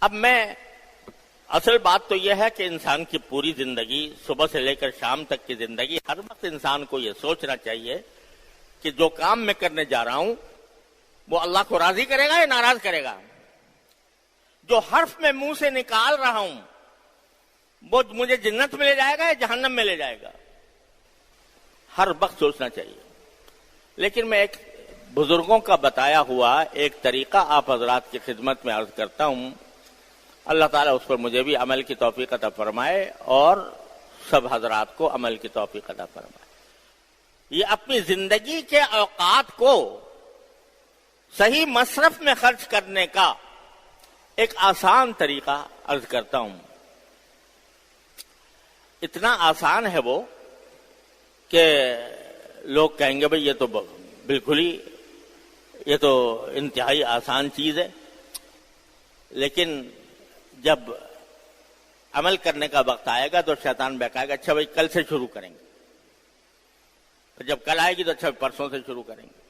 اب اصل بات تو یہ ہے کہ انسان کی پوری زندگی صبح سے لے کر شام تک کی زندگی ہر وقت انسان کو یہ سوچنا چاہیے کہ جو کام میں کرنے جا رہا ہوں وہ اللہ کو راضی کرے گا یا ناراض کرے گا. جو حرف میں منہ سے نکال رہا ہوں وہ مجھے جنت میں لے جائے گا یا جہنم میں لے جائے گا. ہر وقت سوچنا چاہیے. لیکن میں ایک بزرگوں کا بتایا ہوا ایک طریقہ آپ حضرات کی خدمت میں عرض کرتا ہوں. اللہ تعالیٰ اس پر مجھے بھی عمل کی توفیق عطا فرمائے اور سب حضرات کو عمل کی توفیق عطا فرمائے. یہ اپنی زندگی کے اوقات کو صحیح مصرف میں خرچ کرنے کا ایک آسان طریقہ عرض کرتا ہوں. اتنا آسان ہے وہ کہ لوگ کہیں گے بھئی یہ تو بالکل ہی یہ تو انتہائی آسان چیز ہے. لیکن جب عمل کرنے کا وقت آئے گا تو شیطان بہکائے گا اچھا بھائی کل سے شروع کریں گے. جب کل آئے گی تو اچھا پرسوں سے شروع کریں گے.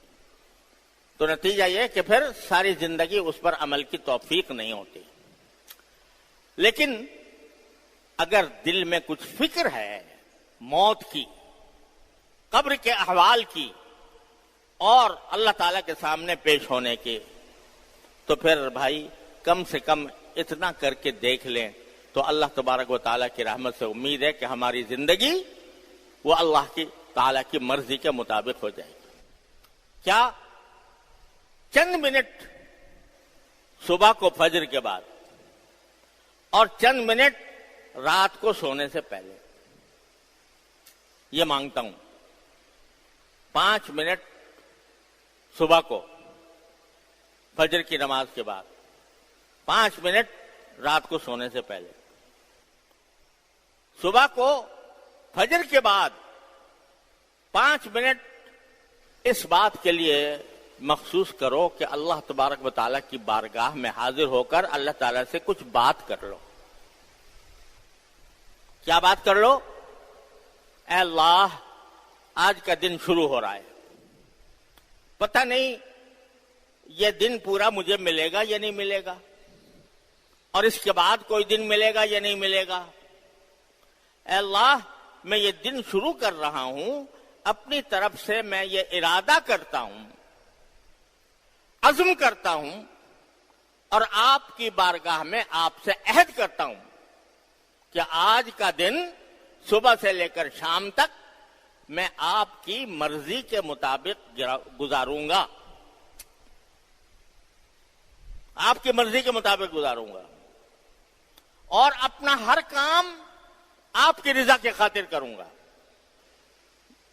تو نتیجہ یہ کہ پھر ساری زندگی اس پر عمل کی توفیق نہیں ہوتی. لیکن اگر دل میں کچھ فکر ہے موت کی، قبر کے احوال کی اور اللہ تعالیٰ کے سامنے پیش ہونے کی، تو پھر بھائی کم سے کم اتنا کر کے دیکھ لیں تو اللہ تبارک و تعالیٰ کی رحمت سے امید ہے کہ ہماری زندگی وہ اللہ کی تعالیٰ کی مرضی کے مطابق ہو جائے گی. کیا چند منٹ صبح کو فجر کے بعد اور چند منٹ رات کو سونے سے پہلے یہ مانگتا ہوں. 5 منٹ صبح کو فجر کی نماز کے بعد، 5 منٹ رات کو سونے سے پہلے. صبح کو فجر کے بعد 5 منٹ اس بات کے لیے مخصوص کرو کہ اللہ تبارک و تعالیٰ کی بارگاہ میں حاضر ہو کر اللہ تعالیٰ سے کچھ بات کر لو. کیا بات کر لو؟ اے اللہ آج کا دن شروع ہو رہا ہے، پتہ نہیں یہ دن پورا مجھے ملے گا یا نہیں ملے گا، اور اس کے بعد کوئی دن ملے گا یا نہیں ملے گا. اے اللہ میں یہ دن شروع کر رہا ہوں، اپنی طرف سے میں یہ ارادہ کرتا ہوں، عزم کرتا ہوں اور آپ کی بارگاہ میں آپ سے عہد کرتا ہوں کہ آج کا دن صبح سے لے کر شام تک میں آپ کی مرضی کے مطابق گزاروں گا. آپ کی مرضی کے مطابق گزاروں گا اور اپنا ہر کام آپ کی رضا کی خاطر کروں گا.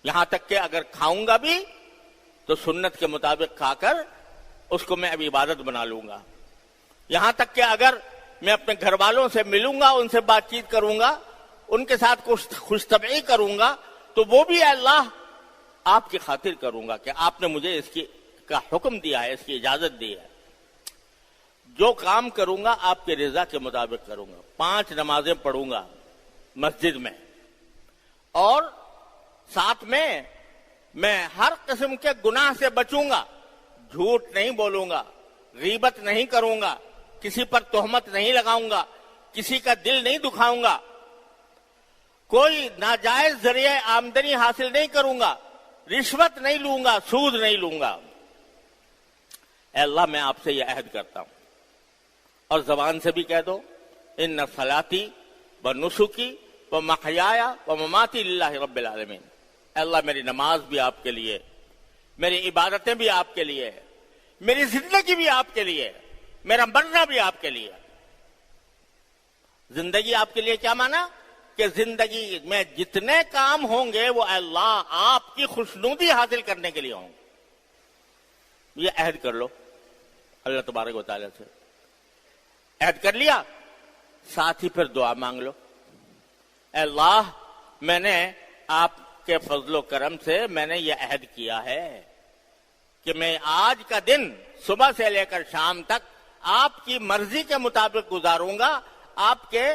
یہاں تک کہ اگر کھاؤں گا بھی تو سنت کے مطابق کھا کر اس کو میں اب عبادت بنا لوں گا. یہاں تک کہ اگر میں اپنے گھر والوں سے ملوں گا، ان سے بات چیت کروں گا، ان کے ساتھ کچھ خوش طبعی کروں گا، تو وہ بھی اللہ آپ کی خاطر کروں گا کہ آپ نے مجھے اس کی کا حکم دیا ہے، اس کی اجازت دی ہے. جو کام کروں گا آپ کے رضا کے مطابق کروں گا. 5 نمازیں پڑھوں گا مسجد میں، اور ساتھ میں ہر قسم کے گناہ سے بچوں گا. جھوٹ نہیں بولوں گا، غیبت نہیں کروں گا، کسی پر تہمت نہیں لگاؤں گا، کسی کا دل نہیں دکھاؤں گا، کوئی ناجائز ذریعہ آمدنی حاصل نہیں کروں گا، رشوت نہیں لوں گا، سود نہیں لوں گا. اے اللہ میں آپ سے یہ عہد کرتا ہوں. اور زبان سے بھی کہہ دو ان صلاتی و نسکی و محیایا و مماتی للہ رب العالمین. اے اللہ میری نماز بھی آپ کے لیے، میری عبادتیں بھی آپ کے لیے، میری زندگی بھی آپ کے لیے، میرا مرنا بھی آپ کے لیے. زندگی آپ کے لیے کیا مانا؟ کہ زندگی میں جتنے کام ہوں گے وہ اللہ آپ کی خوشنودی حاصل کرنے کے لیے ہوں گے. یہ عہد کر لو اللہ تبارک و تعالیٰ سے. عہد کر لیا، ساتھ ہی پھر دعا مانگ لو. اے اللہ میں نے آپ کے فضل و کرم سے میں نے یہ عہد کیا ہے کہ میں آج کا دن صبح سے لے کر شام تک آپ کی مرضی کے مطابق گزاروں گا، آپ کے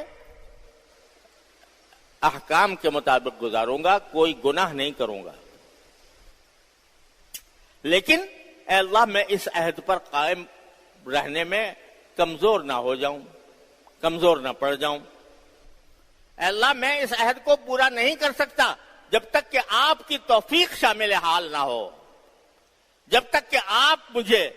احکام کے مطابق گزاروں گا، کوئی گناہ نہیں کروں گا. لیکن اے اللہ میں اس عہد پر قائم رہنے میں کمزور نہ ہو جاؤں، کمزور نہ پڑ جاؤں. اے اللہ میں اس عہد کو پورا نہیں کر سکتا جب تک کہ آپ کی توفیق شامل حال نہ ہو، جب تک کہ آپ مجھے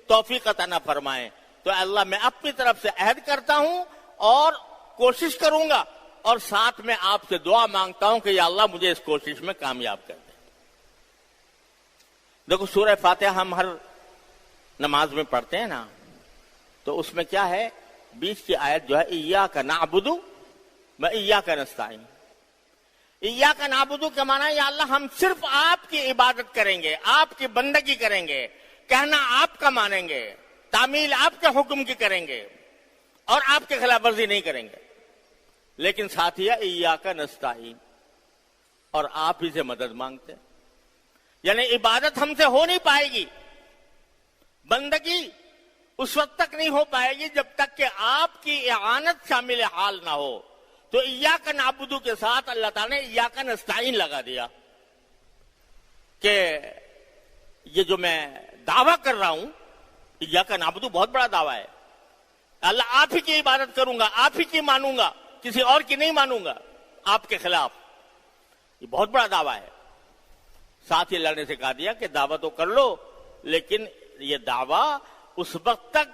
توفیق عطا نہ فرمائیں. تو اے اللہ میں اپنی طرف سے عہد کرتا ہوں اور کوشش کروں گا، اور ساتھ میں آپ سے دعا مانگتا ہوں کہ یا اللہ مجھے اس کوشش میں کامیاب کر دیں. دیکھو سورہ فاتحہ ہم ہر نماز میں پڑھتے ہیں نا، تو اس میں کیا ہے، بیچ کی آیت جو ہے ایاک نعبد و ایاک نستعین. ایاک نعبد کا معنی ہے یا اللہ ہم صرف آپ کی عبادت کریں گے، آپ کی بندگی کریں گے، کہنا آپ کا مانیں گے، تعمیل آپ کے حکم کی کریں گے اور آپ کے خلاف ورزی نہیں کریں گے. لیکن ساتھ ہی ایاک نستعین، اور آپ ہی سے مدد مانگتے ہیں. یعنی عبادت ہم سے ہو نہیں پائے گی، بندگی اس وقت تک نہیں ہو پائے گی جب تک کہ آپ کی اعانت شامل حال نہ ہو. تو ایاک نعبد کے ساتھ اللہ تعالیٰ نے ایاک نستعین لگا دیا کہ یہ جو میں دعویٰ کر رہا ہوں، ایاک نعبد بہت بڑا دعویٰ ہے. اللہ آپ ہی کی عبادت کروں گا، آپ ہی کی مانوں گا، کسی اور کی نہیں مانوں گا آپ کے خلاف. یہ بہت بڑا دعویٰ ہے. ساتھ ہی اللہ نے سکھا دیا کہ دعویٰ تو کر لو، لیکن یہ دعویٰ اس وقت تک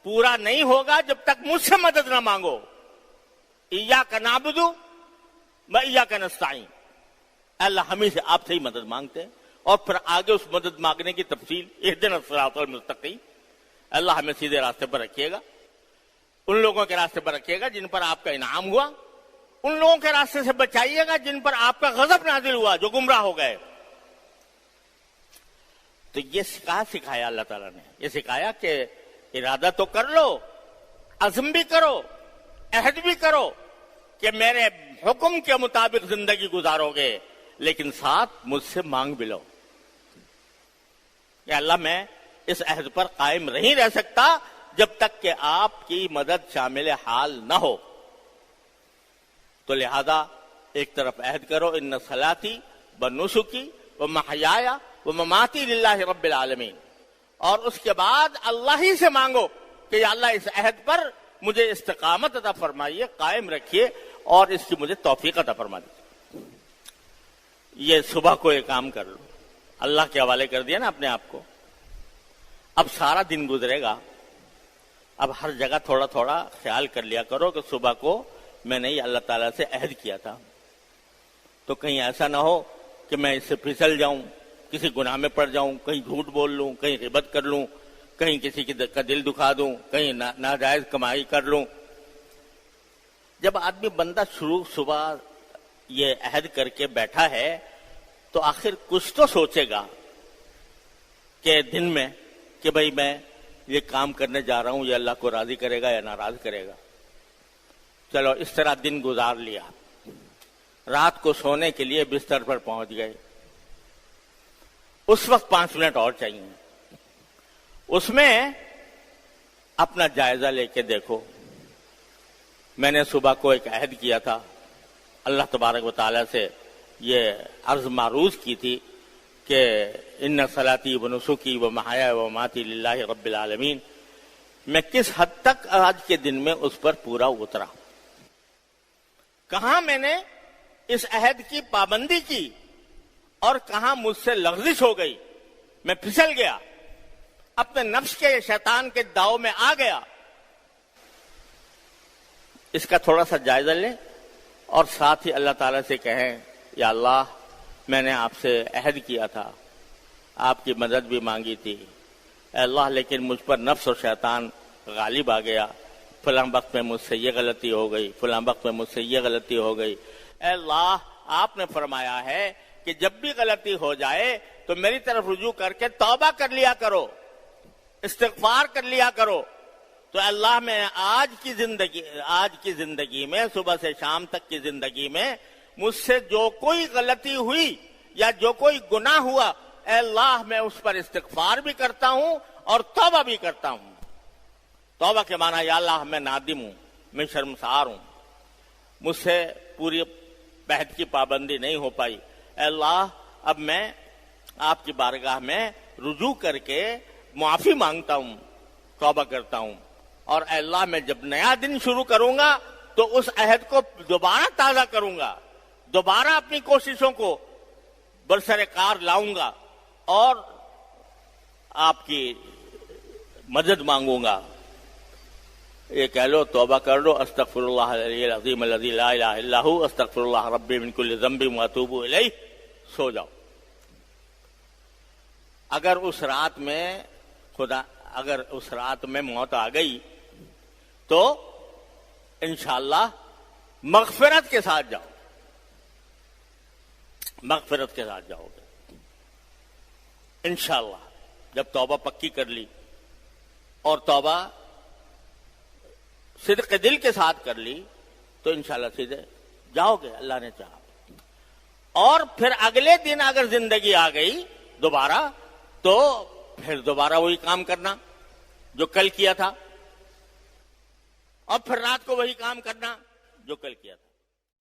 پورا نہیں ہوگا جب تک مجھ سے مدد نہ مانگو. ایاک نعبد و ایاک نستعین. اللہ ہمیں سے آپ سے ہی مدد مانگتے ہیں، اور پھر آگے اس مدد مانگنے کی تفصیل اہدنا الصراط المستقیم. اللہ ہمیں سیدھے راستے پر رکھیے گا، ان لوگوں کے راستے پر رکھیے گا جن پر آپ کا انعام ہوا، ان لوگوں کے راستے سے بچائیے گا جن پر آپ کا غضب نازل ہوا، جو گمراہ ہو گئے. تو یہ سکھایا اللہ تعالیٰ نے، یہ سکھایا کہ ارادہ تو کر لو، عزم بھی کرو، عہد بھی کرو کہ میرے حکم کے مطابق زندگی گزارو گے، لیکن ساتھ مجھ سے مانگ بھی لو کہ اللہ میں اس عہد پر قائم نہیں رہ سکتا جب تک کہ آپ کی مدد شامل حال نہ ہو. تو لہذا ایک طرف عہد کرو، ان صلاتی و نسکی و محیای و مماتی للہ رب العالمین، اور اس کے بعد اللہ ہی سے مانگو کہ یا اللہ اس عہد پر مجھے استقامت عطا فرمائیے، قائم رکھیے، اور اس کی مجھے توفیق عطا فرما دیجیے. یہ صبح کو یہ کام کر لو، اللہ کے حوالے کر دیا نا اپنے آپ کو. اب سارا دن گزرے گا، اب ہر جگہ تھوڑا تھوڑا خیال کر لیا کرو کہ صبح کو میں نے یہ اللہ تعالیٰ سے عہد کیا تھا، تو کہیں ایسا نہ ہو کہ میں اس سے پھسل جاؤں، کسی گناہ میں پڑ جاؤں، کہیں جھوٹ بول لوں، کہیں غیبت کر لوں، کہیں کسی کا دل دکھا دوں، کہیں ناجائز کمائی کر لوں. جب آدمی بندہ شروع صبح یہ عہد کر کے بیٹھا ہے تو آخر کچھ تو سوچے گا کہ دن میں کہ بھئی میں یہ کام کرنے جا رہا ہوں، یہ اللہ کو راضی کرے گا یا ناراض کرے گا. چلو اس طرح دن گزار لیا، رات کو سونے کے لیے بستر پر پہنچ گئے. اس وقت 5 منٹ اور چاہیے، اس میں اپنا جائزہ لے کے دیکھو. میں نے صبح کو ایک عہد کیا تھا، اللہ تبارک و تعالیٰ سے یہ عرض معروض کی تھی کہ ان صلاتی و نسکی و محیای و مماتی للہ رب العالمین. میں کس حد تک آج کے دن میں اس پر پورا اترا، کہاں میں نے اس عہد کی پابندی کی اور کہاں مجھ سے لغزش ہو گئی، میں پھسل گیا، اپنے نفس کے شیطان کے داؤ میں آ گیا. اس کا تھوڑا سا جائزہ لیں اور ساتھ ہی اللہ تعالیٰ سے کہیں یا اللہ میں نے آپ سے عہد کیا تھا، آپ کی مدد بھی مانگی تھی، اے اللہ لیکن مجھ پر نفس اور شیطان غالب آ گیا، فلاں وقت میں مجھ سے یہ غلطی ہو گئی، فلاں وقت میں مجھ سے یہ غلطی ہو گئی. اے اللہ آپ نے فرمایا ہے کہ جب بھی غلطی ہو جائے تو میری طرف رجوع کر کے توبہ کر لیا کرو، استغفار کر لیا کرو. تو اللہ میں آج کی زندگی میں، صبح سے شام تک کی زندگی میں مجھ سے جو کوئی غلطی ہوئی یا جو کوئی گناہ ہوا، اے اللہ میں اس پر استغفار بھی کرتا ہوں اور توبہ بھی کرتا ہوں. توبہ کے معنی یا اللہ میں نادم ہوں، میں شرمسار ہوں، مجھ سے پوری عہد کی پابندی نہیں ہو پائی. اے اللہ اب میں آپ کی بارگاہ میں رجوع کر کے معافی مانگتا ہوں، توبہ کرتا ہوں. اور اے اللہ میں جب نیا دن شروع کروں گا تو اس عہد کو دوبارہ تازہ کروں گا، دوبارہ اپنی کوششوں کو برسر کار لاؤں گا اور آپ کی مدد مانگوں گا۔ یہ کہہ لو، توبہ کر لو، استغفر اللہ العلی العظیم الذی لا الہ الا ہو، استغفر اللہ ربی من کل ذنب واتوب الیہ، سو جاؤ۔ اگر اس رات میں موت آ گئی تو انشاءاللہ مغفرت کے ساتھ جاؤ، مغفرت کے ساتھ جاؤ گے انشاءاللہ۔ جب توبہ پکی کر لی اور توبہ صدق دل کے ساتھ کر لی تو انشاءاللہ سیدھے جاؤ گے، اللہ نے چاہا۔ اور پھر اگلے دن اگر زندگی آ گئی دوبارہ تو پھر دوبارہ وہی کام کرنا جو کل کیا تھا، اور پھر رات کو وہی کام کرنا جو کل کیا تھا۔